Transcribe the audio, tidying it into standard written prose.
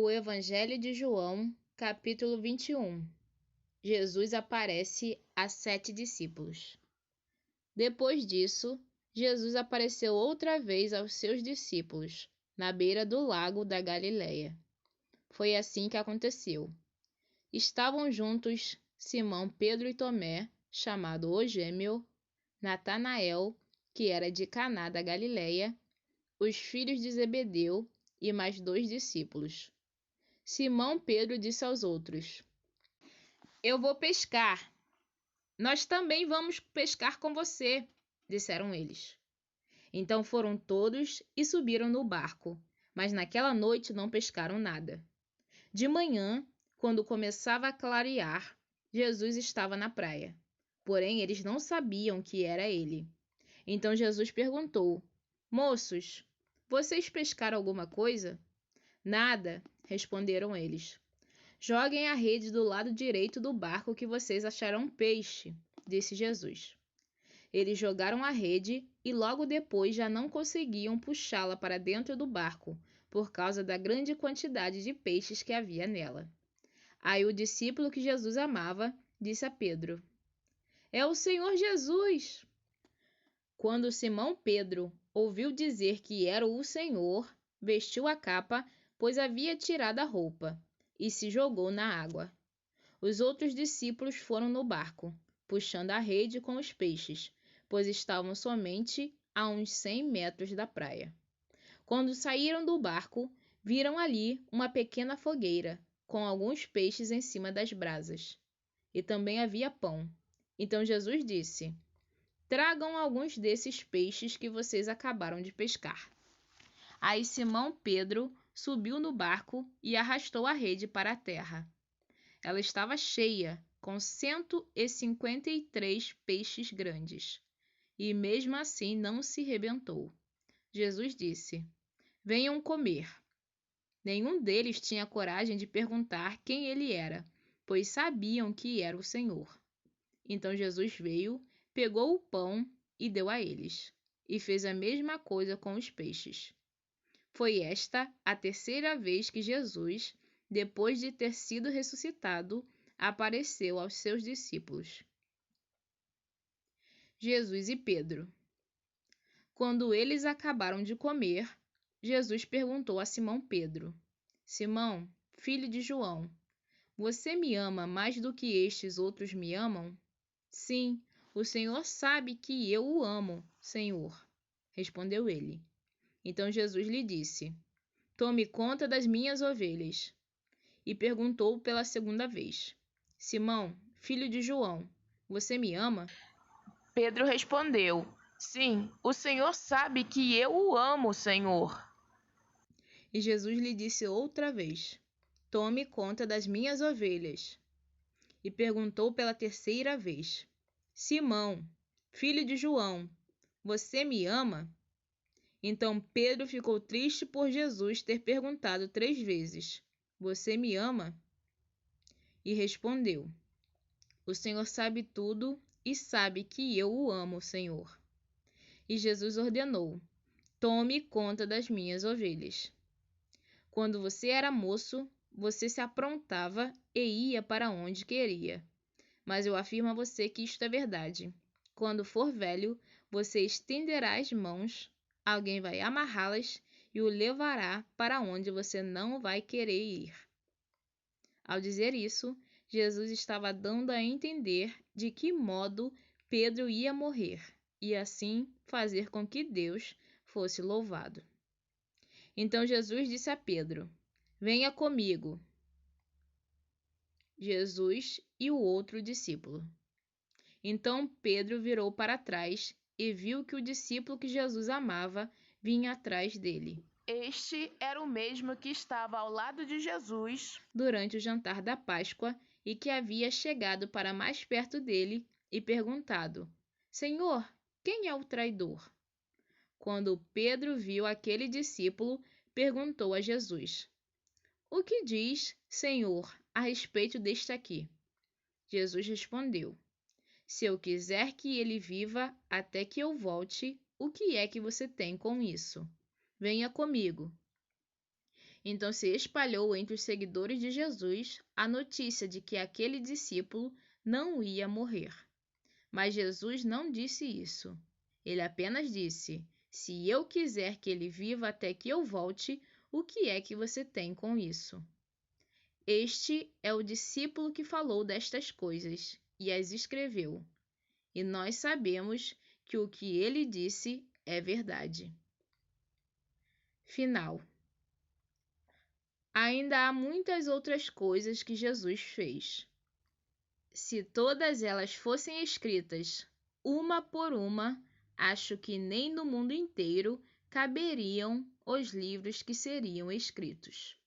O Evangelho de João, capítulo 21. Jesus aparece a 7 discípulos. Depois disso, Jesus apareceu outra vez aos seus discípulos, na beira do lago da Galileia. Foi assim que aconteceu. Estavam juntos Simão, Pedro e Tomé, chamado o Gêmeo, Natanael, que era de Caná da Galileia, os filhos de Zebedeu e mais 2 discípulos. Simão Pedro disse aos outros: Eu vou pescar. Nós também vamos pescar com você, disseram eles. Então foram todos e subiram no barco, mas naquela noite não pescaram nada. De manhã, quando começava a clarear, Jesus estava na praia. Porém, eles não sabiam que era ele. Então Jesus perguntou: Moços, vocês pescaram alguma coisa? Nada, responderam eles. Joguem a rede do lado direito do barco que vocês acharão peixe, disse Jesus. Eles jogaram a rede e logo depois já não conseguiam puxá-la para dentro do barco, por causa da grande quantidade de peixes que havia nela. Aí o discípulo que Jesus amava disse a Pedro: É o Senhor Jesus! Quando Simão Pedro ouviu dizer que era o Senhor, vestiu a capa, pois havia tirado a roupa, e se jogou na água. Os outros discípulos foram no barco, puxando a rede com os peixes, pois estavam somente a uns 100 metros da praia. Quando saíram do barco, viram ali uma pequena fogueira, com alguns peixes em cima das brasas. E também havia pão. Então Jesus disse: Tragam alguns desses peixes que vocês acabaram de pescar. Aí Simão Pedro subiu no barco e arrastou a rede para a terra. Ela estava cheia, com 153 peixes grandes. E mesmo assim não se rebentou. Jesus disse: Venham comer. Nenhum deles tinha coragem de perguntar quem ele era, pois sabiam que era o Senhor. Então Jesus veio, pegou o pão e deu a eles, e fez a mesma coisa com os peixes. Foi esta a terceira vez que Jesus, depois de ter sido ressuscitado, apareceu aos seus discípulos. Jesus e Pedro. Quando eles acabaram de comer, Jesus perguntou a Simão Pedro: Simão, filho de João, você me ama mais do que estes outros me amam? Sim, o Senhor sabe que eu o amo, Senhor, respondeu ele. Então Jesus lhe disse: Tome conta das minhas ovelhas. E perguntou pela segunda vez: Simão, filho de João, você me ama? Pedro respondeu: Sim, o Senhor sabe que eu o amo, Senhor. E Jesus lhe disse outra vez: Tome conta das minhas ovelhas. E perguntou pela terceira vez: Simão, filho de João, você me ama? Então Pedro ficou triste por Jesus ter perguntado 3 vezes: Você me ama? E respondeu: O Senhor sabe tudo e sabe que eu o amo, Senhor. E Jesus ordenou: Tome conta das minhas ovelhas. Quando você era moço, você se aprontava e ia para onde queria. Mas eu afirmo a você que isto é verdade. Quando for velho, você estenderá as mãos, alguém vai amarrá-las e o levará para onde você não vai querer ir. Ao dizer isso, Jesus estava dando a entender de que modo Pedro ia morrer, e assim fazer com que Deus fosse louvado. Então Jesus disse a Pedro: Venha comigo. Jesus e o outro discípulo. Então Pedro virou para trás e viu que o discípulo que Jesus amava vinha atrás dele. Este era o mesmo que estava ao lado de Jesus Durante o jantar da Páscoa e que havia chegado para mais perto dele e perguntado: Senhor, quem é o traidor? Quando Pedro viu aquele discípulo, perguntou a Jesus: O que diz, Senhor, a respeito deste aqui? Jesus respondeu: Se eu quiser que ele viva até que eu volte, o que é que você tem com isso? Venha comigo. Então se espalhou entre os seguidores de Jesus a notícia de que aquele discípulo não ia morrer. Mas Jesus não disse isso. Ele apenas disse: se eu quiser que ele viva até que eu volte, o que é que você tem com isso? Este é o discípulo que falou destas coisas e as escreveu. E nós sabemos que o que ele disse é verdade. Final. Ainda há muitas outras coisas que Jesus fez. Se todas elas fossem escritas, uma por uma, acho que nem no mundo inteiro caberiam os livros que seriam escritos.